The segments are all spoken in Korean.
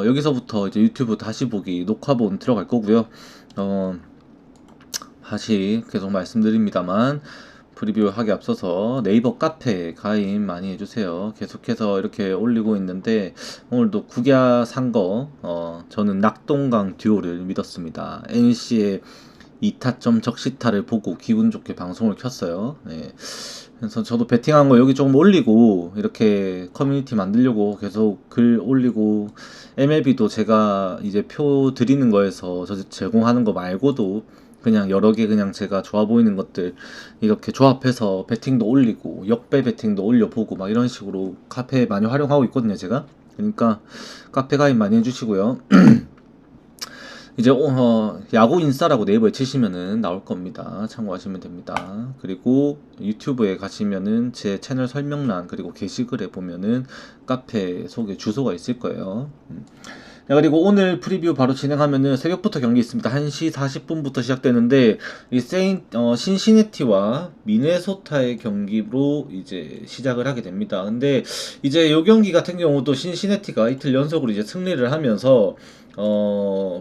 여기서부터 이제 유튜브 다시 보기 녹화본 들어갈 거고요. 다시 계속 말씀드립니다만 프리뷰하기 앞서서 네이버 카페 가입 많이 해주세요. 계속해서 이렇게 올리고 있는데 오늘도 국야 산 거 저는 낙동강 듀오를 믿었습니다. NC의 2타점 적시타를 보고 기분 좋게 방송을 켰어요. 네. 그래서 저도 베팅한 거 여기 조금 올리고 이렇게 커뮤니티 만들려고 계속 글 올리고 MLB도 제가 이제 표 드리는 거에서 저 제공하는 거 말고도 그냥 여러 개 그냥 제가 좋아 보이는 것들 이렇게 조합해서 베팅도 올리고 역배 베팅도 올려보고 막 이런 식으로 카페 많이 활용하고 있거든요 제가. 그러니까 카페 가입 많이 해주시고요. 이제 야구 인싸라고 네이버에 치시면은 나올 겁니다. 참고하시면 됩니다. 그리고 유튜브에 가시면은 제 채널 설명란 그리고 게시글에 보면은 카페 소개 주소가 있을 거예요. 자, 그리고 오늘 프리뷰 바로 진행하면은 새벽부터 경기 있습니다. 1시 40분부터 시작되는데 이 신시내티와 미네소타의 경기로 이제 시작을 하게 됩니다. 근데 이제 요 경기 같은 경우도 신시내티가 이틀 연속으로 이제 승리를 하면서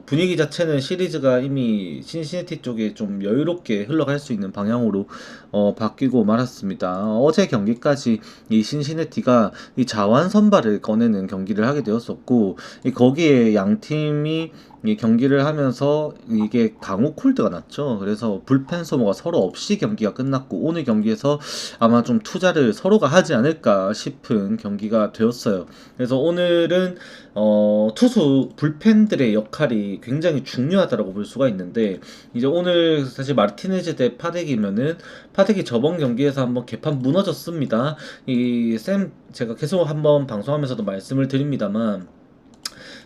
분위기 자체는 시리즈가 이미 신시내티 쪽에 좀 여유롭게 흘러갈 수 있는 방향으로 바뀌고 말았습니다. 어제 경기까지 이 신시내티가 이 자완 선발을 꺼내는 경기를 하게 되었었고 거기에 양 팀이 이 경기를 하면서 이게 강호 콜드가 났죠. 그래서 불펜 소모가 서로 없이 경기가 끝났고 오늘 경기에서 아마 좀 투자를 서로가 하지 않을까 싶은 경기가 되었어요. 그래서 오늘은 투수 불펜들의 역할이 굉장히 중요하다고 볼 수가 있는데 이제 오늘 사실 마르티네즈 대 파덱이면은 파덱이 저번 경기에서 한번 개판 무너졌습니다. 제가 계속 한번 방송하면서도 말씀을 드립니다만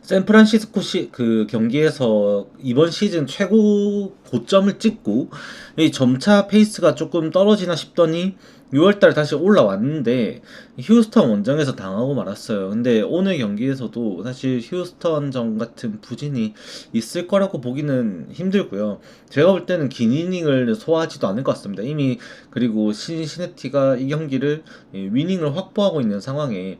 샌프란시스코 그 경기에서 이번 시즌 최고 고점을 찍고 이 점차 페이스가 조금 떨어지나 싶더니 6월달에 다시 올라왔는데 휴스턴 원정에서 당하고 말았어요. 근데 오늘 경기에서도 사실 휴스턴전 같은 부진이 있을 거라고 보기는 힘들고요. 제가 볼 때는 긴 이닝을 소화하지도 않을 것 같습니다. 이미 그리고 신시내티가 이 경기를 위닝을 확보하고 있는 상황에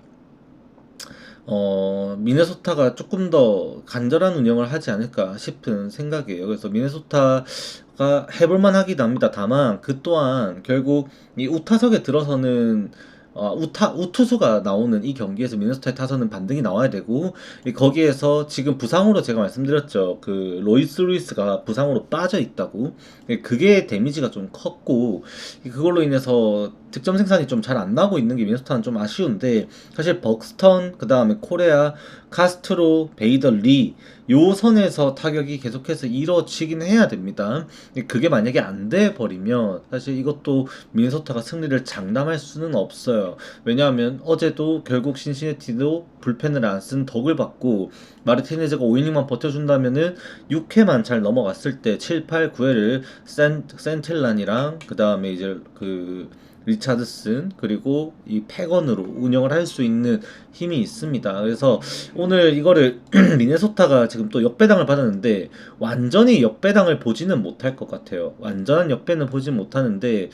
미네소타가 조금 더 간절한 운영을 하지 않을까 싶은 생각이에요. 그래서 미네소타가 해볼만 하긴 합니다. 다만 그 또한 결국 이 우타석에 들어서는 우투수가 나오는 이 경기에서 미네소타의 타선은 반등이 나와야 되고 거기에서 지금 부상으로 제가 말씀드렸죠. 그 로이스 루이스가 부상으로 빠져 있다고. 그게 데미지가 좀 컸고 그걸로 인해서 득점 생산이 좀 잘 안 나고 있는 게 미네소타는 좀 아쉬운데 사실 벅스턴 그 다음에 코레아 카스트로 베이더 리 요 선에서 타격이 계속해서 이루어지긴 해야 됩니다. 그게 만약에 안 돼 버리면 사실 이것도 미네소타가 승리를 장담할 수는 없어요. 왜냐하면 어제도 결국 신시내티도 불펜을 안 쓴 덕을 받고 마르티네즈가 5이닝만 버텨준다면은 6회만 잘 넘어갔을 때 7, 8, 9회를 센틸란이랑 그 다음에 이제 그 리차드슨 그리고 이 패건으로 운영을 할 수 있는 힘이 있습니다. 그래서 오늘 이거를 미네소타가 지금 또 역배당을 받았는데 완전히 역배당을 보지는 못할 것 같아요. 완전한 역배는 보지 못하는데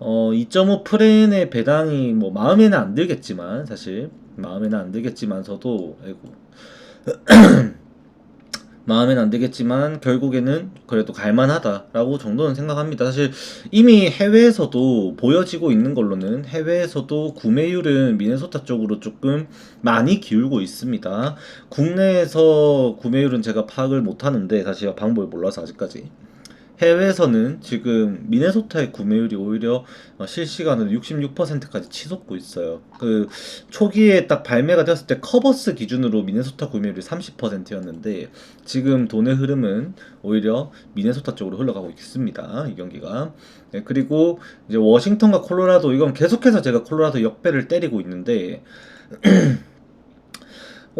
2.5 프렌의 배당이 뭐 마음에는 안 들겠지만 사실 마음에는 안 들겠지만서도 마음엔 안 되겠지만 결국에는 그래도 갈만하다라고 정도는 생각합니다. 사실 이미 해외에서도 보여지고 있는 걸로는 해외에서도 구매율은 미네소타 쪽으로 조금 많이 기울고 있습니다. 국내에서 구매율은 제가 파악을 못하는데 사실 방법을 몰라서 아직까지 해외에서는 지금 미네소타의 구매율이 오히려 실시간으로 66%까지 치솟고 있어요. 그 초기에 딱 발매가 되었을 때 커버스 기준으로 미네소타 구매율이 30%였는데 지금 돈의 흐름은 오히려 미네소타 쪽으로 흘러가고 있습니다. 이 경기가. 네, 그리고 이제 워싱턴과 콜로라도 이건 계속해서 제가 콜로라도 역배를 때리고 있는데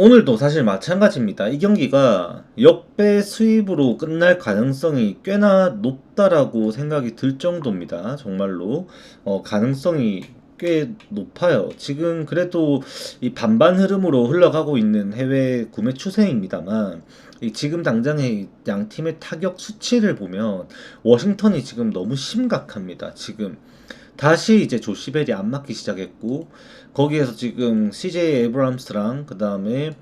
오늘도 사실 마찬가지입니다. 이 경기가 역배 수입으로 끝날 가능성이 꽤나 높다라고 생각이 들 정도입니다. 정말로 가능성이 꽤 높아요. 지금 그래도 이 반반 흐름으로 흘러가고 있는 해외 구매 추세입니다만 지금 당장의 양 팀의 타격 수치를 보면 워싱턴이 지금 너무 심각합니다. 지금 다시 이제 조시벨이 안 맞기 시작했고 거기에서 지금 CJ 에브람스랑 그 다음에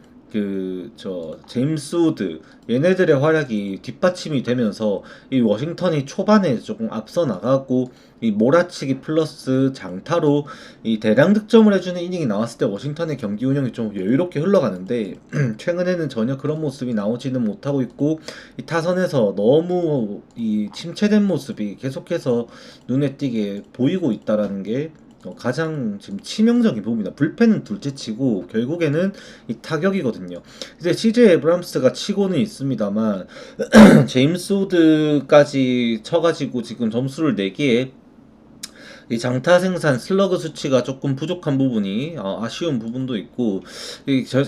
제임스 우드 얘네들의 활약이 뒷받침이 되면서 이 워싱턴이 초반에 조금 앞서 나가고 이 몰아치기 플러스 장타로 이 대량 득점을 해주는 이닝이 나왔을 때 워싱턴의 경기 운영이 좀 여유롭게 흘러가는데 최근에는 전혀 그런 모습이 나오지는 못하고 있고 이 타선에서 너무 이 침체된 모습이 계속해서 눈에 띄게 보이고 있다라는 게 가장 지금 치명적인 부분이다. 불펜은 둘째치고 결국에는 이 타격이거든요. 이제 CJ 에브람스가 치고는 있습니다만 제임스 우드까지 쳐가지고 지금 점수를 내기에 이 장타 생산 슬러그 수치가 조금 부족한 부분이 아쉬운 부분도 있고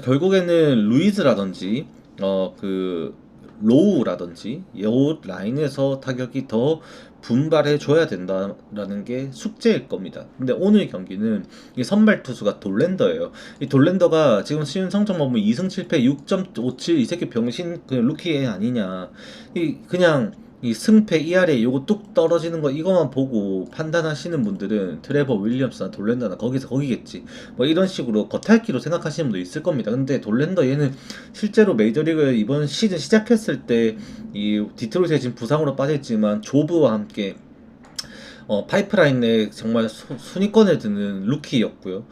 결국에는 루이즈라든지 로우라든지 요 라인에서 타격이 더 분발해 줘야 된다라는 게 숙제일 겁니다. 근데 오늘 경기는 이 선발 투수가 돌랜더예요. 이 돌랜더가 지금 시즌 성적만 보면 2승 7패 6.57 이 새끼 병신 그냥 루키 애 아니냐. 이 그냥 이 승패 ERA 요거 뚝 떨어지는 거 이거만 보고 판단하시는 분들은 트레버 윌리엄스나 돌랜더나 거기서 거기겠지 뭐 이런 식으로 겉핥기로 생각하시는 분도 있을 겁니다. 근데 돌랜더 얘는 실제로 메이저리그 이번 시즌 시작했을 때 이 디트로이트에 지금 부상으로 빠졌지만 조브와 함께 파이프라인 내 정말 순위권에 드는 루키였고요.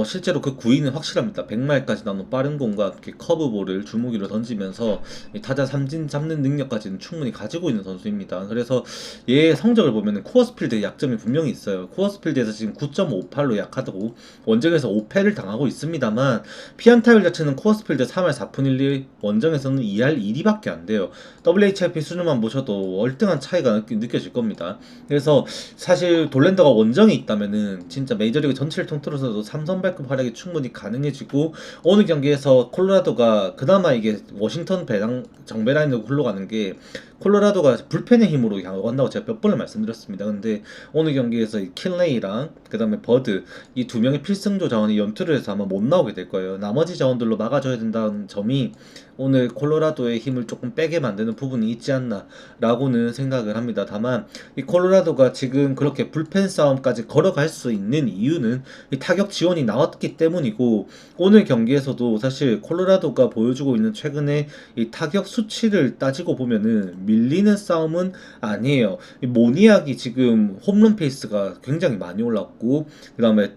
실제로 그 구위는 확실합니다. 100마일까지 나오는 빠른 공과 함께 커브볼을 주무기로 던지면서 타자 삼진 잡는 능력까지는 충분히 가지고 있는 선수입니다. 그래서 얘의 성적을 보면 코어스필드의 약점이 분명히 있어요. 코어스필드에서 지금 9.58로 약하다고 원정에서 5패를 당하고 있습니다만 피안타율 자체는 코어스필드 3할 4푼 1리 원정에서는 2할 1리밖에 안 돼요. WHIP 수준만 보셔도 월등한 차이가 느껴질 겁니다. 그래서 사실 돌랜더가 원정에 있다면은 진짜 메이저리그 전체를 통틀어서도 3선발급 활약이 충분히 가능해지고 오늘 경기에서 콜로라도가 그나마 이게 워싱턴 배당 정배라인으로 흘러가는 게 콜로라도가 불펜의 힘으로 간다고 제가 몇 번을 말씀드렸습니다. 근데 오늘 경기에서 이 킬레이랑 그 다음에 버드 이 두 명의 필승조 자원이 연투를 해서 아마 못 나오게 될 거예요. 나머지 자원들로 막아줘야 된다는 점이 오늘 콜로라도의 힘을 조금 빼게 만드는 부분이 있지 않나 라고는 생각을 합니다. 다만 이 콜로라도가 지금 그렇게 불펜 싸움까지 걸어갈 수 있는 이유는 이 타격 지원이 나왔기 때문이고 오늘 경기에서도 사실 콜로라도가 보여주고 있는 최근에 이 타격 수치를 따지고 보면은 밀리는 싸움은 아니에요. 이 모니악이 지금 홈런 페이스가 굉장히 많이 올랐고 그 다음에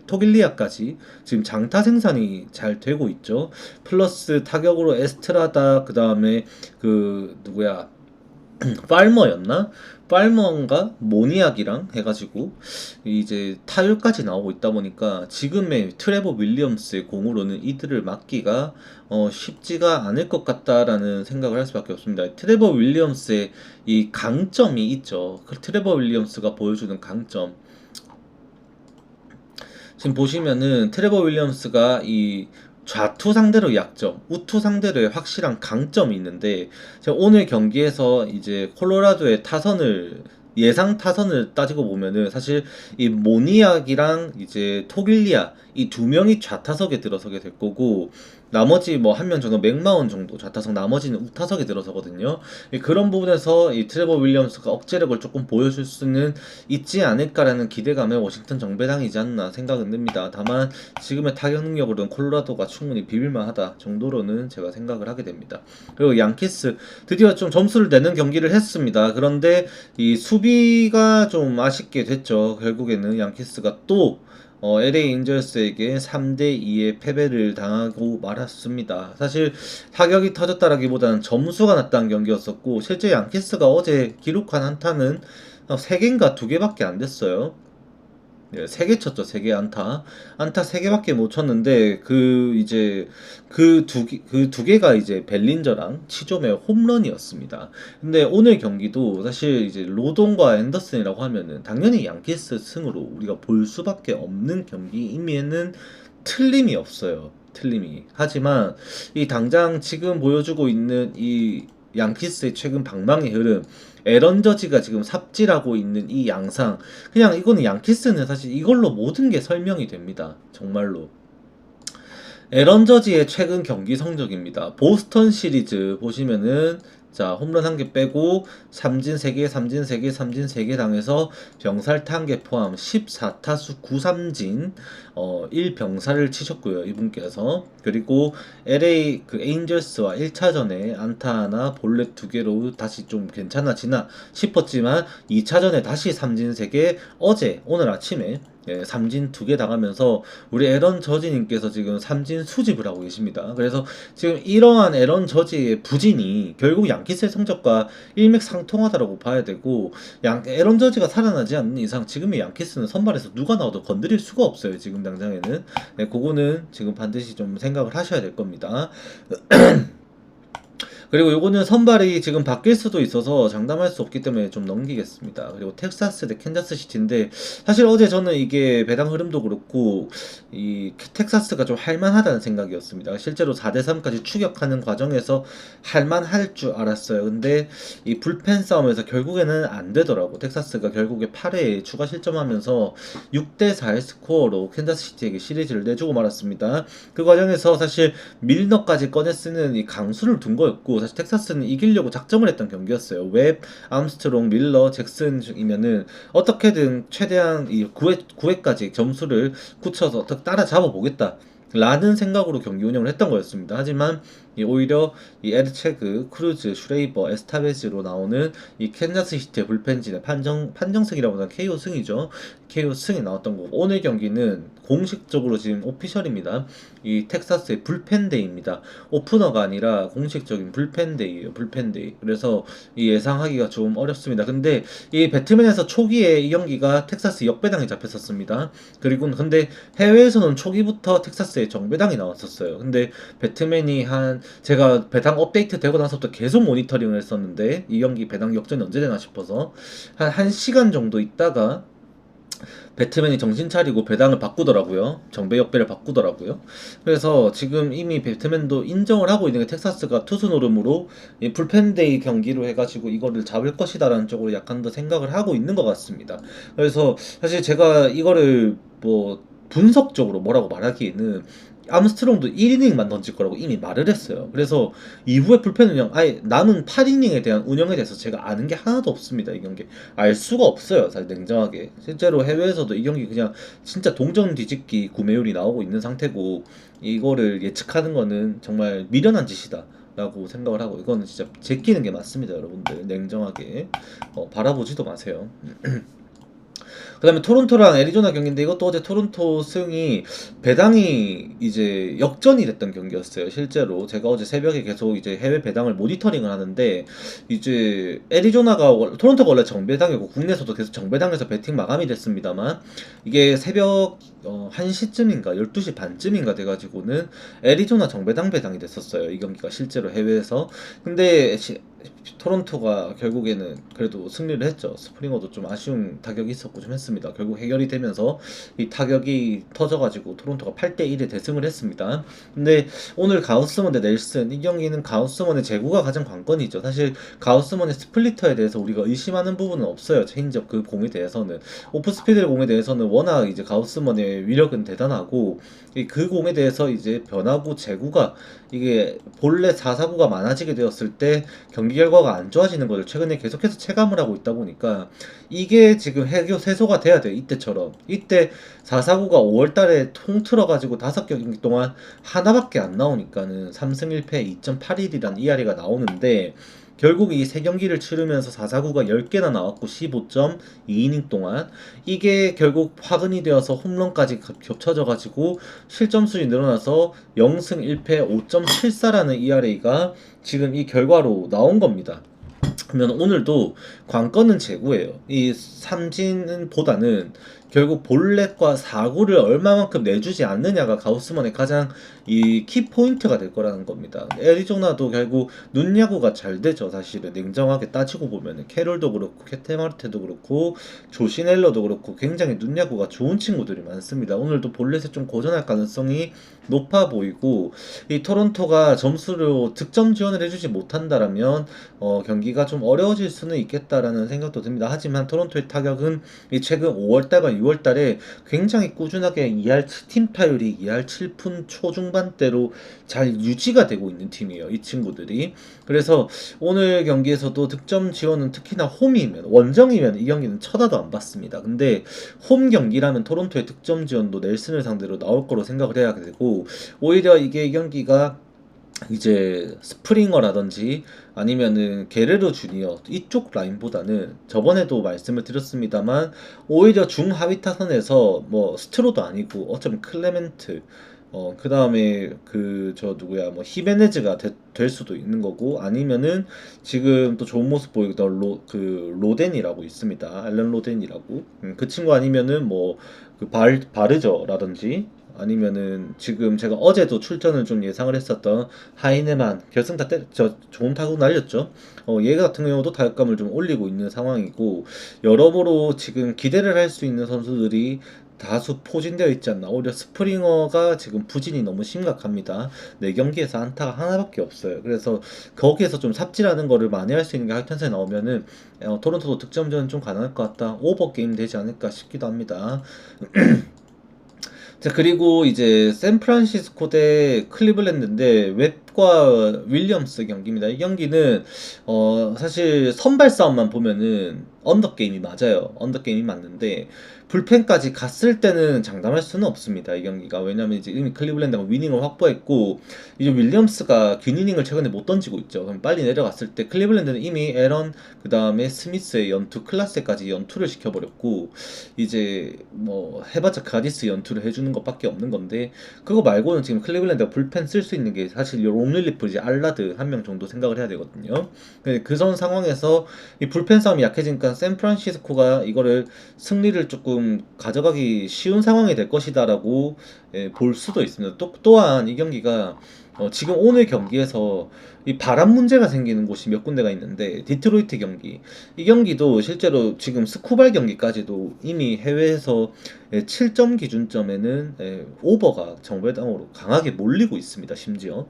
토길리아까지 지금 장타 생산이 잘 되고 있죠. 플러스 타격으로 에스트라다 그 다음에 팔머였나? 팔머인가? 모니악이랑 해가지고 이제 타율까지 나오고 있다 보니까 지금의 트레버 윌리엄스의 공으로는 이들을 막기가 쉽지가 않을 것 같다라는 생각을 할 수밖에 없습니다. 트레버 윌리엄스의 이 강점이 있죠. 그 트레버 윌리엄스가 보여주는 강점. 지금 보시면은 트레버 윌리엄스가 이 좌투 상대로 약점, 우투 상대로의 확실한 강점이 있는데 제가 오늘 경기에서 이제 콜로라도의 타선을 예상 타선을 따지고 보면은 사실 이 모니악이랑 이제 토길리아 이 두 명이 좌타석에 들어서게 될 거고 나머지 뭐 한 명 정도 맥마운 정도 좌타석 나머지는 우타석에 들어서거든요. 그런 부분에서 이 트레버 윌리엄스가 억제력을 조금 보여줄 수는 있지 않을까라는 기대감에 워싱턴 정배당이지 않나 생각은 듭니다. 다만 지금의 타격 능력으로는 콜로라도가 충분히 비빌만하다 정도로는 제가 생각을 하게 됩니다. 그리고 양키스 드디어 좀 점수를 내는 경기를 했습니다. 그런데 이 수비가 좀 아쉽게 됐죠. 결국에는 양키스가 또 LA 인저스에게 3대2의 패배를 당하고 말았습니다. 사실 타격이 터졌다라기보다는 점수가 났다는 경기였었고 실제 양키스가 어제 기록한 안타는 3개인가 2개밖에 안 됐어요. 네, 3개 쳤죠. 3개 안타. 안타 3개밖에 못 쳤는데 그 두 개가 이제 벨린저랑 치조의 홈런이었습니다. 근데 오늘 경기도 사실 이제 로돈과 앤더슨이라고 하면은 당연히 양키스 승으로 우리가 볼 수밖에 없는 경기임에는 틀림이 없어요. 틀림이. 하지만 이 당장 지금 보여주고 있는 이 양키스의 최근 방망이 흐름 에런 저지가 지금 삽질하고 있는 이 양상 그냥 이거는 양키스는 사실 이걸로 모든 게 설명이 됩니다. 정말로 에런 저지의 최근 경기 성적입니다. 보스턴 시리즈 보시면은 자, 홈런 1개 빼고 삼진 3개, 삼진 3개, 삼진 3개 당해서 병살타 1개 포함 14타수 9삼진 1병살을 치셨고요. 이분께서. 그리고 LA 그 에인절스와 1차전에 안타 하나, 볼넷 2개로 다시 좀 괜찮아지나 싶었지만 2차전에 다시 삼진 3개, 오늘 아침에 삼진 2개 당하면서 우리 에런 저지님께서 지금 삼진 수집을 하고 계십니다. 그래서 지금 이러한 에런 저지의 부진이 결국 양키스의 성적과 일맥상통하다라고 봐야 되고, 에런 저지가 살아나지 않는 이상 지금의 양키스는 선발에서 누가 나와도 건드릴 수가 없어요. 지금 당장에는. 그거는 지금 반드시 좀 생각을 하셔야 될 겁니다. 그리고 요거는 선발이 지금 바뀔 수도 있어서 장담할 수 없기 때문에 좀 넘기겠습니다. 그리고 텍사스 대 캔자스시티인데, 사실 어제 저는 이게 배당 흐름도 그렇고 이 텍사스가 좀 할만하다는 생각이었습니다. 실제로 4대3까지 추격하는 과정에서 할만할 줄 알았어요. 근데 이 불펜 싸움에서 결국에는 안 되더라고. 텍사스가 결국에 8회에 추가 실점하면서 6대4의 스코어로 캔자스시티에게 시리즈를 내주고 말았습니다. 그 과정에서 사실 밀너까지 꺼내 쓰는 이 강수를 둔 거였고, 사실 텍사스는 이기려고 작정을 했던 경기였어요. 웹, 암스트롱, 밀러, 잭슨이면은 어떻게든 최대한 이 9회까지 점수를 굳혀서 어떻게 따라잡아 보겠다 라는 생각으로 경기 운영을 했던 거였습니다. 하지만 오히려 이 에르체그, 크루즈, 슈레이버, 에스타베즈로 나오는 이 캔자스시티의 불펜진의 판정승이라보다는 KO 승이죠. KO 승이 나왔던 거고, 오늘 경기는 공식적으로 지금 오피셜입니다. 이 텍사스의 불펜데이입니다. 오프너가 아니라 공식적인 불펜데이예요. 불펜데이. 그래서 이 예상하기가 좀 어렵습니다. 근데 이 배트맨에서 초기에 이 경기가 텍사스 역배당이 잡혔었습니다. 그리고 근데 해외에서는 초기부터 텍사스에 정배당이 나왔었어요. 근데 배트맨이 제가 배당 업데이트 되고 나서부터 계속 모니터링을 했었는데, 이 경기 배당 역전이 언제 되나 싶어서 한 1시간 정도 있다가 배트맨이 정신 차리고 배당을 바꾸더라고요. 정배 역배를 바꾸더라고요. 그래서 지금 이미 배트맨도 인정을 하고 있는 게 텍사스가 투수 노름으로 이 불펜데이 경기로 해가지고 이거를 잡을 것이다라는 쪽으로 약간 더 생각을 하고 있는 것 같습니다. 그래서 사실 제가 이거를 뭐 분석적으로 뭐라고 말하기에는 암스트롱도 1이닝만 던질 거라고 이미 말을 했어요. 그래서 이후에 불펜 운영, 아예 남은 8이닝에 대한 운영에 대해서 제가 아는 게 하나도 없습니다. 이 경기 알 수가 없어요. 사실 냉정하게. 실제로 해외에서도 이 경기 그냥 진짜 동전 뒤집기 구매율이 나오고 있는 상태고, 이거를 예측하는 거는 정말 미련한 짓이다 라고 생각을 하고, 이거는 진짜 제끼는 게 맞습니다. 여러분들 냉정하게 바라보지도 마세요. 그 다음에 토론토랑 애리조나 경기인데, 이것도 어제 토론토 승이 배당이 이제 역전이 됐던 경기였어요. 실제로 제가 어제 새벽에 계속 이제 해외 배당을 모니터링을 하는데, 이제 토론토가 원래 정배당이고 국내에서도 계속 정배당에서 배팅 마감이 됐습니다만, 이게 새벽 1시쯤인가 12시 반쯤인가 돼가지고는 애리조나 정배당 배당이 됐었어요. 이 경기가 실제로 해외에서. 근데 토론토가 결국에는 그래도 승리를 했죠. 스프링어도 좀 아쉬운 타격이 있었고 좀 했습니다. 결국 해결이 되면서 이 타격이 터져가지고 토론토가 8대1에 대승을 했습니다. 근데 오늘 가우스먼 대 넬슨, 이 경기는 가우스먼의 제구가 가장 관건이죠. 사실 가우스먼의 스플리터에 대해서 우리가 의심하는 부분은 없어요. 체인지업 그 공에 대해서는. 오프스피드 공에 대해서는 워낙 이제 가우스먼의 위력은 대단하고, 그 공에 대해서 이제 변화구 제구가, 이게 본래 4사구가 많아지게 되었을 때 경기 결과가 안 좋아지는 것을 최근에 계속해서 체감을 하고 있다 보니까, 이게 지금 해소가 돼야 돼요. 이때처럼. 이때 4사구가 5월달에 통틀어가지고 5경기 동안 하나밖에 안 나오니까는 3승 1패 2.81이란 ERA가 나오는데, 결국 이 3경기를 치르면서 4사구가 10개나 나왔고 15점 2이닝 동안, 이게 결국 화근이 되어서 홈런까지 겹쳐져가지고 실점수이 늘어나서 0승 1패 5.74라는 ERA가 지금 이 결과로 나온 겁니다. 그러면 오늘도 관건은 제구예요. 이 삼진보다는 결국 볼넷과 사구를 얼마만큼 내주지 않느냐가 가우스먼의 가장 이 키포인트가 될 거라는 겁니다. 애리조나도 결국 눈야구가 잘 되죠. 사실은 냉정하게 따지고 보면은 캐롤도 그렇고 캐테마르테도 그렇고 조시넬러도 그렇고 굉장히 눈야구가 좋은 친구들이 많습니다. 오늘도 볼넷에 좀 고전할 가능성이 높아 보이고, 이 토론토가 점수로 득점 지원을 해주지 못한다라면 경기가 좀 어려워질 수는 있겠다라는 생각도 듭니다. 하지만 토론토의 타격은 이 최근 5월달과 5월이나 6월달에 굉장히 꾸준하게 2할 팀 타율이 2할 7푼 초중반대로 잘 유지가 되고 있는 팀이에요. 이 친구들이. 그래서 오늘 경기에서도 득점 지원은 특히나 홈이면 원정이면 이 경기는 쳐다도 안 봤습니다. 근데 홈 경기라면 토론토의 득점 지원도 넬슨을 상대로 나올 거로 생각을 해야 되고 오히려 이게 이 경기가 이제 스프링어라든지 아니면은 게레로 주니어 이쪽 라인보다는 저번에도 말씀을 드렸습니다만 오히려 중하위 타선에서 뭐 스트로도 아니고 어쩌면 클레멘트 그 다음에 그 저 누구야 뭐 히메네즈가 될 수도 있는 거고 아니면은 지금 또 좋은 모습 보이던 로덴이라고 있습니다. 앨런 로덴이라고 그 친구 아니면은 뭐 그 바르저라든지 아니면은 지금 제가 어제도 출전을 좀 예상을 했었던 하이네만 결승 저 좋은 타구 날렸죠. 얘 같은 경우도 타격감을 좀 올리고 있는 상황이고 여러모로 지금 기대를 할 수 있는 선수들이 다수 포진되어 있지 않나. 오히려 스프링어가 지금 부진이 너무 심각합니다. 4경기에서 안타가 하나밖에 없어요. 그래서 거기에서 좀 삽질하는 거를 만회할 수 있는 게 하이탄스에 나오면은 토론토도 득점전은 좀 가능할 것 같다. 오버 게임 되지 않을까 싶기도 합니다. 자, 그리고 이제 샌프란시스코 대 클리블랜드인데 웹과 윌리엄스 경기입니다. 이 경기는 사실 선발 싸움만 보면은 언더 게임이 맞아요. 언더 게임이 맞는데 불펜까지 갔을 때는 장담할 수는 없습니다. 이 경기가. 왜냐면 이제 이미 클리블랜드가 위닝을 확보했고 이제 윌리엄스가 균 이닝을 최근에 못 던지고 있죠. 그럼 빨리 내려갔을 때 클리블랜드는 이미 에런 그다음에 스미스의 연투 클라스까지 연투를 시켜버렸고 이제 뭐 해봤자 가디스 연투를 해주는 것밖에 없는 건데 그거 말고는 지금 클리블랜드가 불펜 쓸 수 있는 게 사실 롱릴리프 이제 알라드 한 명 정도 생각을 해야 되거든요. 그전 상황에서 이 불펜 싸움이 약해지니까 샌프란시스코가 이거를 승리를 조금 가져가기 쉬운 상황이 될 것이다라고 볼 수도 있습니다. 또한 이 경기가 지금 오늘 경기에서 이 바람 문제가 생기는 곳이 몇 군데가 있는데 디트로이트 경기 이 경기도 실제로 지금 스쿠발 경기까지도 이미 해외에서 7점 기준점에는 오버가 정배당으로 강하게 몰리고 있습니다. 심지어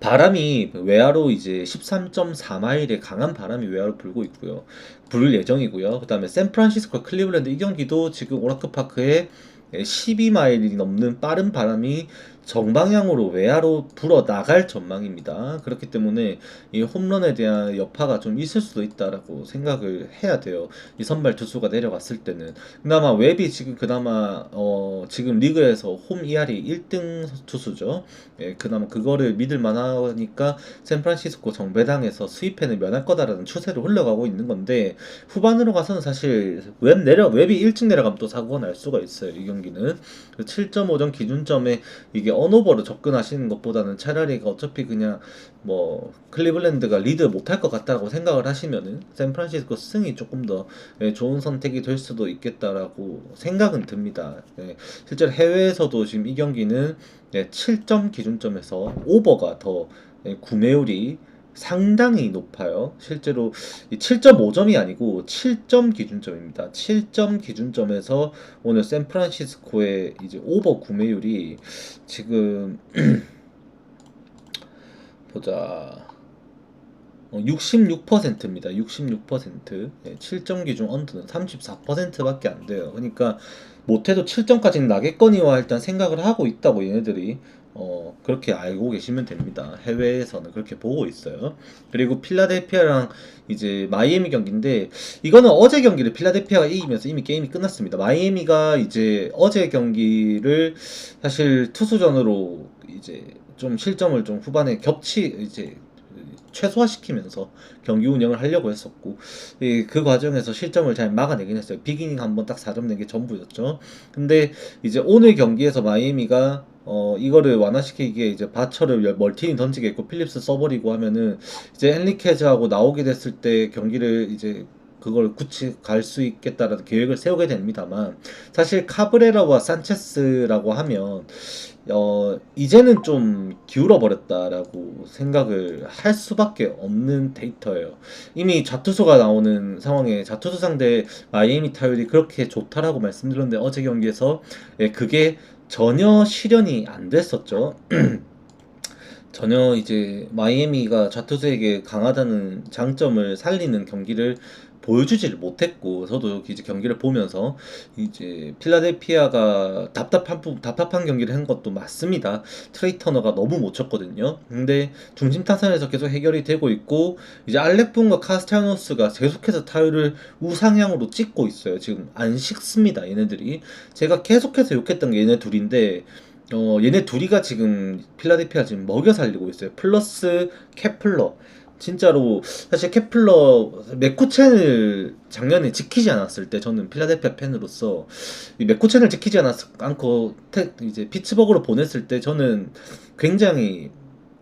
바람이 외야로 이제 13.4마일의 강한 바람이 외야로 불고 있고요. 불 예정이고요. 그 다음에 샌프란시스코 클리블랜드 이 경기도 지금 오라클파크에 12마일이 넘는 빠른 바람이 정방향으로 외야로 불어 나갈 전망입니다. 그렇기 때문에 이 홈런에 대한 여파가 좀 있을 수도 있다라고 생각을 해야 돼요. 이 선발 투수가 내려갔을 때는. 그나마 웹이 지금 그나마 지금 리그에서 홈 ER이 1등 투수죠. 그나마 그거를 믿을 만하니까 샌프란시스코 정배당에서 수입해는 면할 거다라는 추세로 흘러가고 있는 건데 후반으로 가서는 사실 웹이 일찍 내려가면 또 사고가 날 수가 있어요. 이 경기는 7.5점 기준점에 이게 언오버로 접근하시는 것보다는 차라리 어차피 그냥 뭐 클리블랜드가 리드 못할 것 같다고 생각을 하시면은 샌프란시스코 승이 조금 더 좋은 선택이 될 수도 있겠다라고 생각은 듭니다. 실제로 해외에서도 지금 이 경기는 7점 기준점에서 오버가 더 구매율이 상당히 높아요. 실제로 7.5점이 아니고 7점 기준점입니다. 7점 기준점에서 오늘 샌프란시스코의 이제 오버 구매율이 지금 보자. 66%입니다. 66%. 7점 기준 언더는 34%밖에 안 돼요. 그러니까 못해도 7점까지는 나겠거니와 일단 생각을 하고 있다고 얘네들이 그렇게 알고 계시면 됩니다. 해외에서는 그렇게 보고 있어요. 그리고 필라델피아랑 이제 마이애미 경기인데 이거는 어제 경기를 필라델피아가 이기면서 이미 게임이 끝났습니다. 마이애미가 이제 어제 경기를 사실 투수전으로 이제 좀 실점을 좀 후반에 이제 최소화시키면서 경기 운영을 하려고 했었고 그 과정에서 실점을 잘 막아내긴 했어요. 비기닝 한번 딱 4점 낸 게 전부였죠. 근데 이제 오늘 경기에서 마이애미가 이거를 완화시키기에 이제 바처를 멀티닝 던지겠고 필립스 써버리고 하면은 이제 헨리케즈하고 나오게 됐을 때 경기를 이제 그걸 굳이 갈 수 있겠다라는 계획을 세우게 됩니다만 사실 카브레라와 산체스라고 하면 이제는 좀 기울어 버렸다라고 생각을 할 수밖에 없는 데이터예요. 이미 좌투수가 나오는 상황에 좌투수 상대 마이애미 타율이 그렇게 좋다라고 말씀드렸는데 어제 경기에서 그게 전혀 실현이 안 됐었죠. 전혀 이제 마이애미가 좌투수에게 강하다는 장점을 살리는 경기를 보여주지를 못했고, 저도 이제 경기를 보면서 이제 필라델피아가 답답한 경기를 한 것도 맞습니다. 트레이 터너가 너무 못 쳤거든요. 근데 중심 타선에서 계속 해결이 되고 있고, 이제 알렉 분과 카스테야노스가 계속해서 타율을 우상향으로 찍고 있어요. 지금 안 식습니다, 얘네들이. 제가 계속해서 욕했던 게 얘네 둘인데, 얘네 둘이가 지금 필라델피아 지금 먹여 살리고 있어요. 플러스 케플러. 진짜로 사실 케플러 메쿠첸을 작년에 지키지 않았을 때, 저는 필라델피아 팬으로서 이 메쿠첸을 지키지 않고 이제 피츠버그로 보냈을 때 저는 굉장히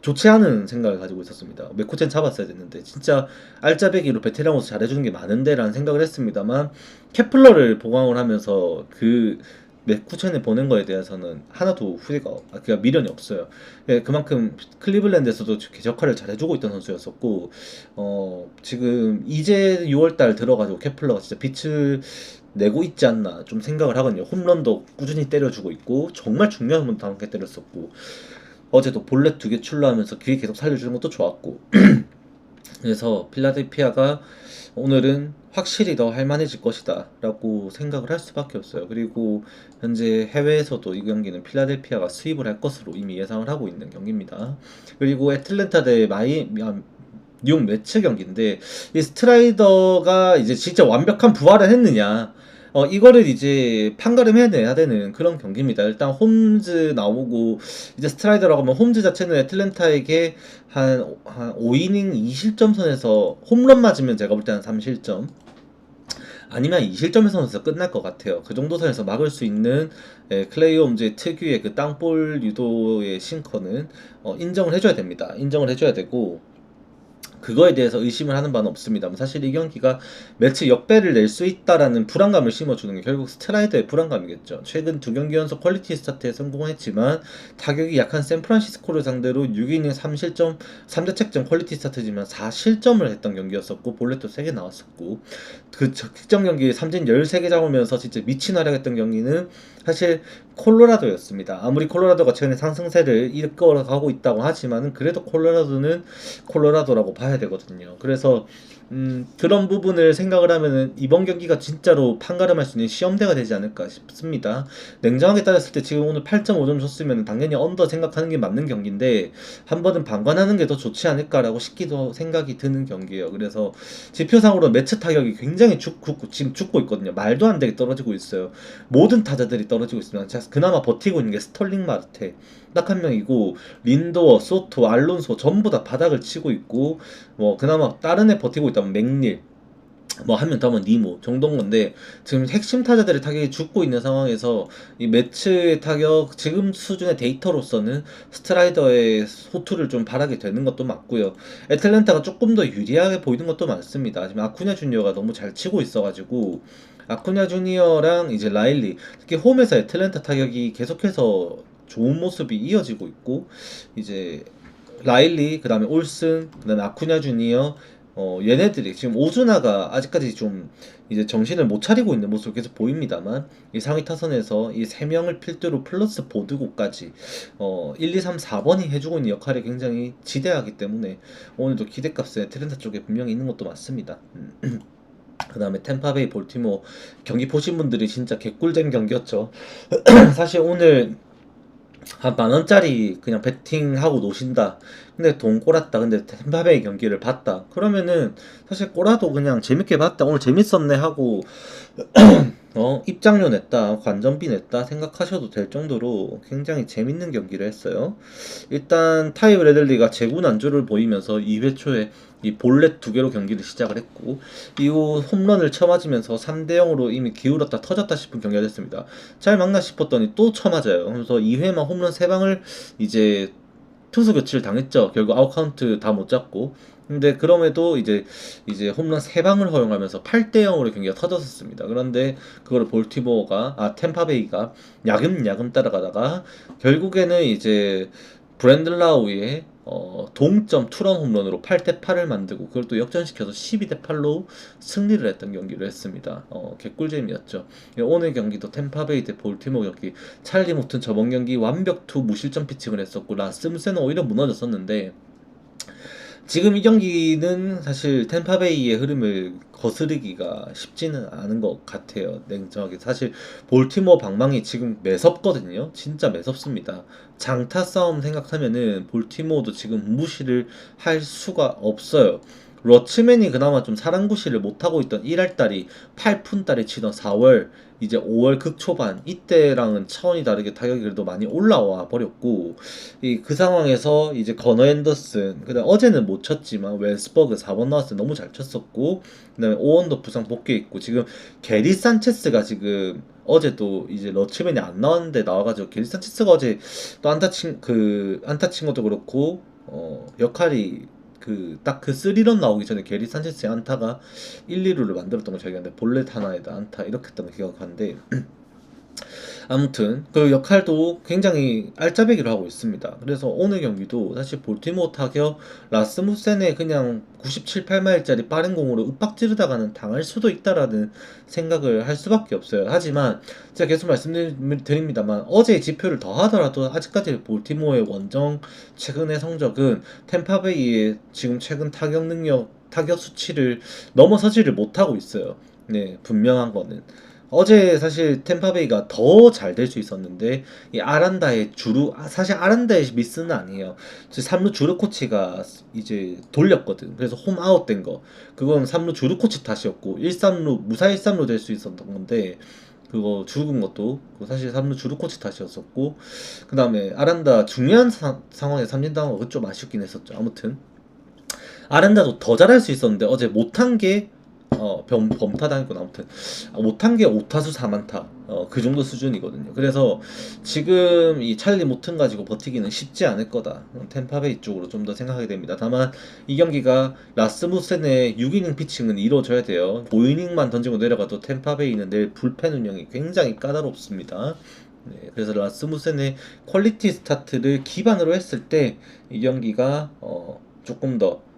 좋지 않은 생각을 가지고 있었습니다. 메쿠첸 잡았어야 됐는데 진짜 알짜배기로 베테랑으로서 잘해주는 게 많은데라는 생각을 했습니다만, 케플러를 보강을 하면서 그 메쿠첸을 보낸 거에 대해서는 하나도 그러니까 미련이 없어요. 예, 그만큼 클리블랜드에서도 역할을 잘해주고 있던 선수였었고, 지금 이제 6월달 들어가지고 케플러가 진짜 빛을 내고 있지 않나 좀 생각을 하거든요. 홈런도 꾸준히 때려주고 있고, 정말 중요한 홈런도 함께 때렸었고, 어제도 볼넷 2개 출루하면서 기회 계속 살려주는 것도 좋았고, 그래서 필라델피아가 오늘은 확실히 더 할만해질 것이다 라고 생각을 할 수밖에 없어요. 그리고 현재 해외에서도 이 경기는 필라델피아가 수입을 할 것으로 이미 예상을 하고 있는 경기입니다. 그리고 애틀랜타 대 뉴욕 매치 경기인데, 이 스트라이더가 이제 진짜 완벽한 부활을 했느냐, 이거를 이제 판가름해내야 되는 그런 경기입니다. 일단 홈즈 나오고, 이제 스트라이더라고 하면 홈즈 자체는 애틀랜타에게 한 5이닝 2실점 선에서 홈런 맞으면 제가 볼 때는 3실점, 아니면 2실점 선에서 끝날 것 같아요. 그 정도 선에서 막을 수 있는, 클레이 홈즈의 특유의 그 땅볼 유도의 싱커는 인정을 해줘야 됩니다. 인정을 해줘야 되고, 그거에 대해서 의심을 하는 바는 없습니다. 사실 이 경기가 매치 역배를 낼 수 있다라는 불안감을 심어주는 게 결국 스트라이더의 불안감이겠죠. 최근 2경기 연속 퀄리티 스타트에 성공했지만, 타격이 약한 샌프란시스코를 상대로 6이닝 3실점 3자책점 퀄리티 스타트지만 4실점을 했던 경기였었고, 볼넷도 3개 나왔었고, 그 특정 경기에 삼진 13개 잡으면서 진짜 미친 활약했던 경기는 사실 콜로라도였습니다. 아무리 콜로라도가 최근에 상승세를 이끌어가고 있다고 하지만은, 그래도 콜로라도는 콜로라도라고 봐야 되거든요. 그래서 그런 부분을 생각을 하면은 이번 경기가 진짜로 판가름할 수 있는 시험대가 되지 않을까 싶습니다. 냉정하게 따졌을 때 지금 오늘 8.5점 줬으면 당연히 언더 생각하는 게 맞는 경기인데, 한 번은 방관하는 게 더 좋지 않을까라고 싶기도 생각이 드는 경기예요. 그래서 지표상으로 매치 타격이 굉장히 지금 죽고 있거든요. 말도 안 되게 떨어지고 있어요. 모든 타자들이 떨어지고 있습니다. 그나마 버티고 있는 게 스털링 마르테 딱 한 명이고, 린도어, 소토, 알론소 전부 다 바닥을 치고 있고, 뭐 그나마 다른 애 버티고 있다면 맥닐, 뭐 한 명 더 하면 니모 정도인 건데, 지금 핵심 타자들의 타격이 죽고 있는 상황에서 이 매츠의 타격 지금 수준의 데이터로서는 스트라이더의 호투를 좀 바라게 되는 것도 맞고요. 애틀랜타가 조금 더 유리하게 보이는 것도 맞습니다. 지금 아쿠냐 주니어가 너무 잘 치고 있어가지고, 아쿠냐 주니어랑 이제 라일리, 특히 홈에서 애틀랜타 타격이 계속해서 좋은 모습이 이어지고 있고, 이제 라일리, 그 다음에 올슨, 그 다음에 아쿠냐 주니어, 얘네들이 지금 오즈나가 아직까지 좀 이제 정신을 못 차리고 있는 모습을 계속 보입니다만, 이 상위 타선에서 이 3명을 필두로 플러스 보드고까지 1, 2, 3, 4번이 해주고 있는 역할이 굉장히 지대하기 때문에 오늘도 기대값은 애틀랜타 쪽에 분명히 있는 것도 맞습니다. 그 다음에 템파베이 볼티모 경기 보신 분들이 진짜 개꿀잼 경기였죠. 사실 오늘 한 만원짜리 그냥 베팅하고 노신다, 근데 돈 꼬랐다, 근데 템파베이 경기를 봤다 그러면은 사실 꼬라도 그냥 재밌게 봤다, 오늘 재밌었네 하고 입장료 냈다, 관전비 냈다 생각하셔도 될 정도로 굉장히 재밌는 경기를 했어요. 일단 타이 브래들리가 제구 난조를 보이면서 2회 초에 이 볼넷 2개로 경기를 시작을 했고, 이후 홈런을 쳐맞으면서 3대0으로 이미 기울었다 터졌다 싶은 경기가 됐습니다. 잘 막나 싶었더니 또 쳐맞아요. 그래서 2회만 홈런 3방을 이제 투수 교체를 당했죠. 결국 아웃카운트 다 못 잡고. 근데 그럼에도 이제 홈런 3방을 허용하면서 8대0으로 경기가 터졌었습니다. 그런데 그거를 템파베이가 야금야금 따라가다가 결국에는 이제 브랜든 라우의 동점 투런 홈런으로 8대 8을 만들고 그걸 또 역전시켜서 12대 8로 승리를 했던 경기를 했습니다. 개꿀잼이었죠. 오늘 경기도 템파베이 대 볼티모어 경기, 찰리 모튼 저번 경기 완벽 투 무실점 피칭을 했었고 라스무센은 오히려 무너졌었는데, 지금 이 경기는 사실 템파베이의 흐름을 거스르기가 쉽지는 않은 것 같아요. 냉정하게. 사실 볼티모어 방망이 지금 매섭거든요. 진짜 매섭습니다. 장타 싸움 생각하면은 볼티모어도 지금 무시를 할 수가 없어요. 러츠맨이 그나마 좀 사랑구실을 못하고 있던 1할달이 8푼달에 치던 4월, 이제 5월 극초반 이때랑은 차원이 다르게 타격이 그래도 많이 올라와 버렸고, 그 상황에서 이제 거너 앤더슨, 그다음 어제는 못 쳤지만 웰스버그 4번 나왔을 때 너무 잘 쳤었고, 그다음에 오원도 부상 복귀했고, 지금 게리 산체스가 지금 어제도 이제 러츠맨이 안 나왔는데 나와가지고 게리 산체스가 어제 또 안타 친 것도 그렇고, 역할이 딱 그 3런 나오기 전에 게리 산체스의 안타가 1, 2루를 만들었던 거 기억하는데, 볼넷 하나에다 안타 이렇게 했던 거 기억하는데, 아무튼 그 역할도 굉장히 알짜배기로 하고 있습니다. 그래서 오늘 경기도 사실 볼티모어 타격 라스무센의 그냥 97, 8마일짜리 빠른 공으로 윽박 지르다가는 당할 수도 있다라는 생각을 할 수밖에 없어요. 하지만 제가 계속 말씀드립니다만, 어제의 지표를 더하더라도 아직까지 볼티모어의 원정 최근의 성적은 템파베이의 지금 최근 타격 능력, 타격 수치를 넘어서지를 못하고 있어요. 네, 분명한 거는. 어제 사실 템파베이가 더 잘 될 수 있었는데, 이 아란다의 사실 아란다의 미스는 아니에요. 3루 주루 코치가 이제 돌렸거든. 그래서 홈 아웃 된 거, 그건 3루 주루 코치 탓이었고, 1-3루 무사 1-3루 될 수 있었던 건데, 그거 죽은 것도 사실 3루 주루 코치 탓이었었고, 그 다음에 아란다 중요한 상황에 삼진 당한 거 좀 아쉽긴 했었죠. 아무튼 아란다도 더 잘할 수 있었는데 어제 못한 게 범타당했구나. 아무튼 못한 게 5타수 4만타, 그 정도 수준이거든요. 그래서 지금 이 찰리 모튼 가지고 버티기는 쉽지 않을 거다. 템파베이 쪽으로 좀 더 생각하게 됩니다. 다만 이 경기가 라스무센의 6이닝 피칭은 이루어져야 돼요. 5이닝만 던지고 내려가도 템파베이는 내일 불펜 운영이 굉장히 까다롭습니다. 네, 그래서 라스무센의 퀄리티 스타트를 기반으로 했을 때 이 경기가 조금 더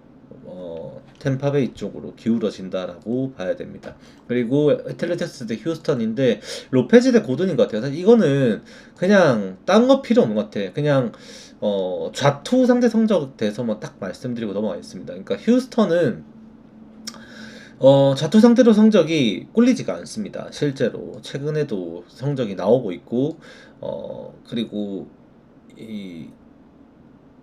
템파베이 쪽으로 기울어진다라고 봐야 됩니다. 그리고 애틀레틱스 대 휴스턴인데 로페즈 대 고든인 것 같아요. 사실 이거는 그냥 딴 거 필요 없는 것 같아. 그냥 좌투 상대 성적 대해서만 딱 말씀드리고 넘어가겠습니다. 그러니까 휴스턴은 좌투 상대로 성적이 꿀리지가 않습니다. 실제로 최근에도 성적이 나오고 있고, 그리고 이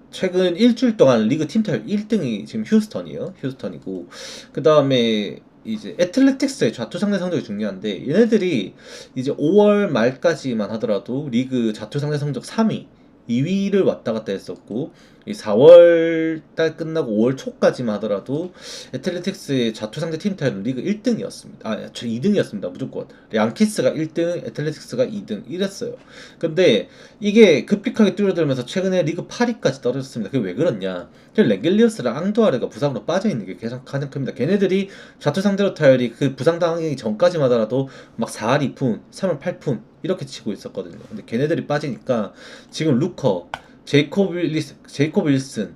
최근 일주일 동안 리그 팀 타율 1등이 지금 휴스턴이에요. 휴스턴이고, 그 다음에 이제 애틀레틱스의 좌투 상대 성적이 중요한데, 얘네들이 이제 5월 말까지만 하더라도 리그 좌투 상대 성적 3위, 2위를 왔다 갔다 했었고, 이 4월 달 끝나고 5월 초까지만 하더라도 애틀레틱스의 좌투 상대 팀 타율은 리그 1등이었습니다. 저 2등이었습니다. 무조건. 양키스가 1등, 애틀레틱스가 2등 이랬어요. 근데 이게 급격하게 뛰어들면서 최근에 리그 8위까지 떨어졌습니다. 그게 왜 그렇냐? 랭겔리어스랑 앙두아르가 부상으로 빠져있는 게 가장 큽니다. 걔네들이 좌투 상대로 타율이 그 부상당하기 전까지만 하더라도 막 4할 2푼, 3할 8푼 이렇게 치고 있었거든요. 근데 걔네들이 빠지니까 지금 루커, 제이콥 윌슨,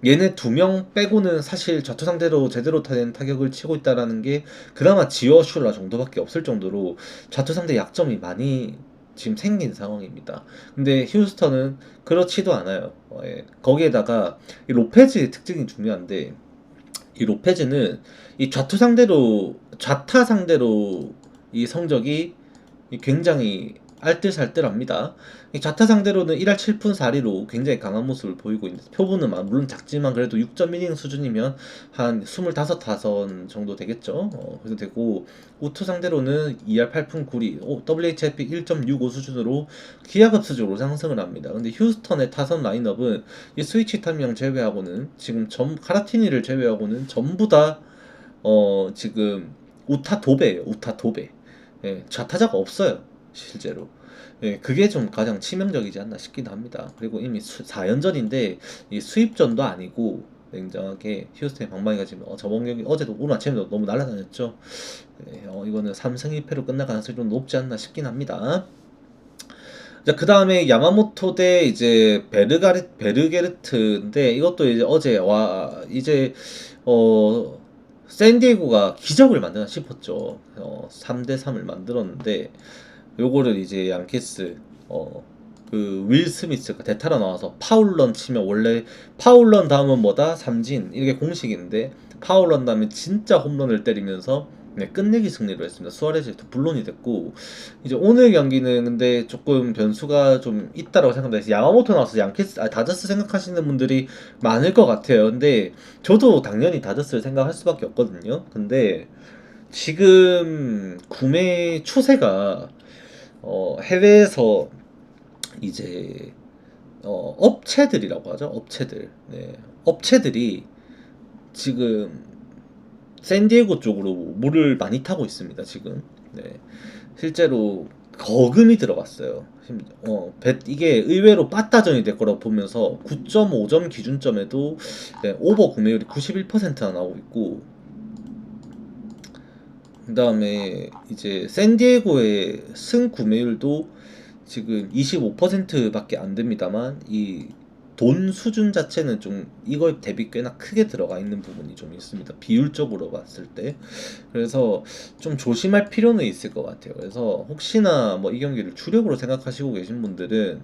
얘네 두 명 빼고는 사실 좌투 상대로 제대로 된 타격을 치고 있다라는 게 그나마 지어 슐라 정도밖에 없을 정도로 좌투 상대 약점이 많이 지금 생긴 상황입니다. 근데 휴스턴은 그렇지도 않아요. 예. 거기에다가 이 로페즈의 특징이 중요한데, 이 로페즈는 이 좌타 상대로 이 성적이 굉장히 알뜰살뜰합니다. 이 좌타 상대로는 1할 7푼 4리로 굉장히 강한 모습을 보이고 있는데, 표본은 물론 작지만 그래도 6.1이닝 수준이면 한 25타선 정도 되겠죠. 그래서 되고, 우투 상대로는 2할 8푼 9리, WHIP 1.65 수준으로 기하급수적으로 상승을 합니다. 근데 휴스턴의 타선 라인업은 이 스위치 탐명 제외하고는 지금 카라티니를 제외하고는 전부 다 지금 우타 도배예요. 우타 도배. 예, 좌타자가 없어요. 실제로. 예, 그게 좀 가장 치명적이지 않나 싶기도 합니다. 그리고 이미 4연전인데 이 수입전도 아니고, 냉정하게 휴스턴의 방망이가 지금 저번 경기 어제도 오늘 아침에도 너무 날아다녔죠. 예, 이거는 3승 1패로 끝날 가능성이 좀 높지 않나 싶긴 합니다. 자, 그 다음에 야마모토 대 이제 베르게르트인데 이것도 이제 어제 와 이제 어 샌디에고가 기적을 만드나 싶었죠. 3대 3을 만들었는데 요거를 이제 양키스 그 윌 스미스가 대타로 나와서 파울런 치면 원래 파울런 다음은 뭐다? 삼진 이게 공식인데 파울런 다음에 진짜 홈런을 때리면서 네, 끝내기 승리를 했습니다. 수아레즈도 불론이 됐고 이제 오늘 경기는 근데 조금 변수가 좀 있다라고 생각합니다. 야마모토 나와서 다저스 생각하시는 분들이 많을 것 같아요. 근데 저도 당연히 다저스를 생각할 수밖에 없거든요. 근데 지금 구매 추세가 해외에서 이제 업체들이라고 하죠. 업체들. 네. 업체들이 지금 샌디에고 쪽으로 물을 많이 타고 있습니다. 지금. 네. 실제로 거금이 들어갔어요. 이게 의외로 빠따전이 될 거라고 보면서 9.5점 기준점에도 네, 오버 구매율이 91%나 나오고 있고 그 다음에 이제 샌디에고의 승 구매율도 지금 25%밖에 안 됩니다만 이 돈 수준 자체는 좀 이거에 대비 꽤나 크게 들어가 있는 부분이 좀 있습니다. 비율적으로 봤을 때. 그래서 좀 조심할 필요는 있을 것 같아요. 그래서 혹시나 뭐 이 경기를 주력으로 생각하시고 계신 분들은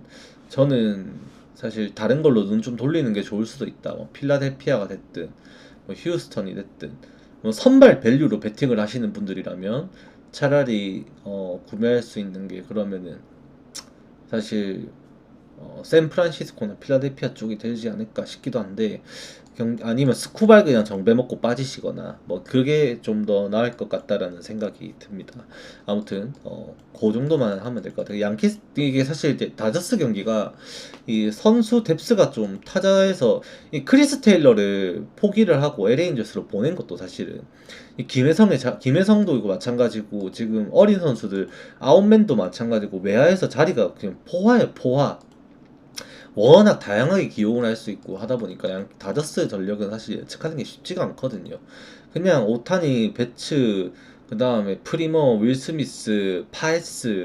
저는 사실 다른 걸로 눈 좀 돌리는 게 좋을 수도 있다. 뭐 필라델피아가 됐든 뭐 휴스턴이 됐든 뭐 선발 밸류로 베팅을 하시는 분들이라면 차라리 구매할 수 있는 게 그러면은 사실 샌프란시스코나 필라델피아 쪽이 되지 않을까 싶기도 한데 아니면 스쿠발 그냥 정배 먹고 빠지시거나 뭐 그게 좀 더 나을 것 같다라는 생각이 듭니다. 아무튼 그 정도만 하면 될 것 같아요. 양키스 이게 사실 이제 다저스 경기가 이 선수 뎁스가 좀 타자에서 이 크리스 테일러를 포기를 하고 LA 인저스로 보낸 것도 사실은 이 김혜성도 이거 마찬가지고 지금 어린 선수들 아웃맨도 마찬가지고 외야에서 자리가 그냥 포화예요 포화. 워낙 다양하게 기용을 할 수 있고 하다 보니까 다저스의 전력은 사실 예측하는 게 쉽지가 않거든요. 그냥 오타니, 배츠, 그 다음에 프리머, 윌 스미스, 파에스,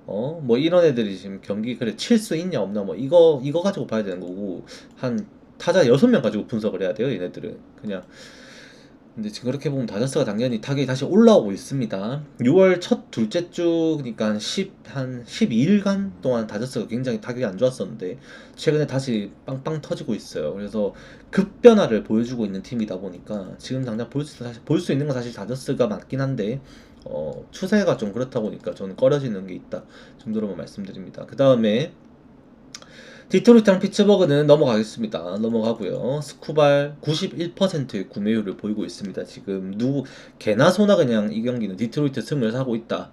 뭐 이런 애들이 지금 경기 그래 칠 수 있냐 없나 뭐 이거 가지고 봐야 되는 거고 한 타자 6명 가지고 분석을 해야 돼요 얘네들은 그냥. 근데 지금 그렇게 보면 다저스가 당연히 타격이 다시 올라오고 있습니다. 6월 첫 둘째 주 그러니까 한 12일간 동안 다저스가 굉장히 타격이 안 좋았었는데 최근에 다시 빵빵 터지고 있어요. 그래서 급변화를 보여주고 있는 팀이다 보니까 지금 당장 볼 수 있는 건 사실 다저스가 맞긴 한데 추세가 좀 그렇다 보니까 저는 꺼려지는 게 있다 정도로만 말씀드립니다. 그 다음에 디트로이트랑 피츠버그는 넘어가겠습니다. 넘어가고요. 스쿠발 91%의 구매율을 보이고 있습니다. 지금 개나 소나 그냥 이 경기는 디트로이트 승을 사고 있다.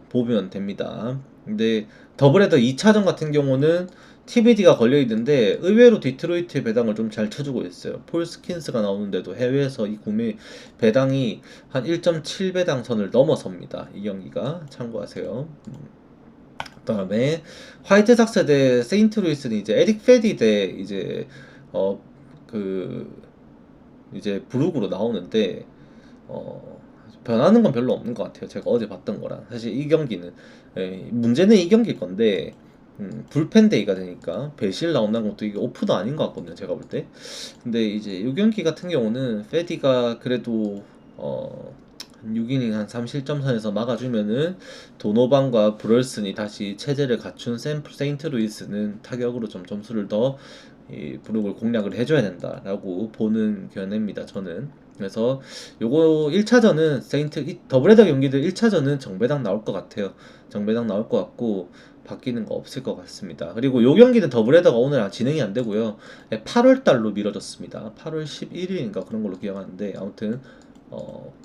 보면 됩니다. 근데 더블헤더 2차전 같은 경우는 TBD가 걸려있는데 의외로 디트로이트의 배당을 좀 잘 쳐주고 있어요. 폴 스킨스가 나오는데도 해외에서 이 구매 배당이 한 1.7배당 선을 넘어섭니다. 이 경기가 참고하세요. 그다음에 화이트삭스 대 세인트루이스는 이제 에릭 페디 대 이제 그 이제 브룩으로 나오는데 변하는 건 별로 없는 것 같아요. 제가 어제 봤던 거랑 사실 이 경기는 문제는 이 경기일 건데 불펜 데이가 되니까 배실 나온다는 것도 이게 오프도 아닌 것 같거든요. 제가 볼 때. 근데 이제 이 경기 같은 경우는 페디가 그래도 한 6이닝 한 3실점 선에서 막아주면은 도노반과 브럴슨이 다시 체제를 갖춘 세인트루이스는 타격으로 좀 점수를 더 이 브룩을 공략을 해줘야 된다라고 보는 견해입니다. 저는. 그래서 요거 1차전은 더블헤더 경기들 1차전은 정배당 나올 것 같아요. 정배당 나올 것 같고 바뀌는 거 없을 것 같습니다. 그리고 요 경기는 더블헤더가 오늘 진행이 안 되고요. 8월 달로 미뤄졌습니다. 8월 11일인가 그런 걸로 기억하는데 아무튼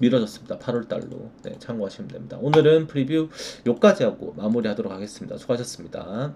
미뤄졌습니다. 8월 달로. 네, 참고하시면 됩니다. 오늘은 프리뷰 요까지 하고 마무리하도록 하겠습니다. 수고하셨습니다.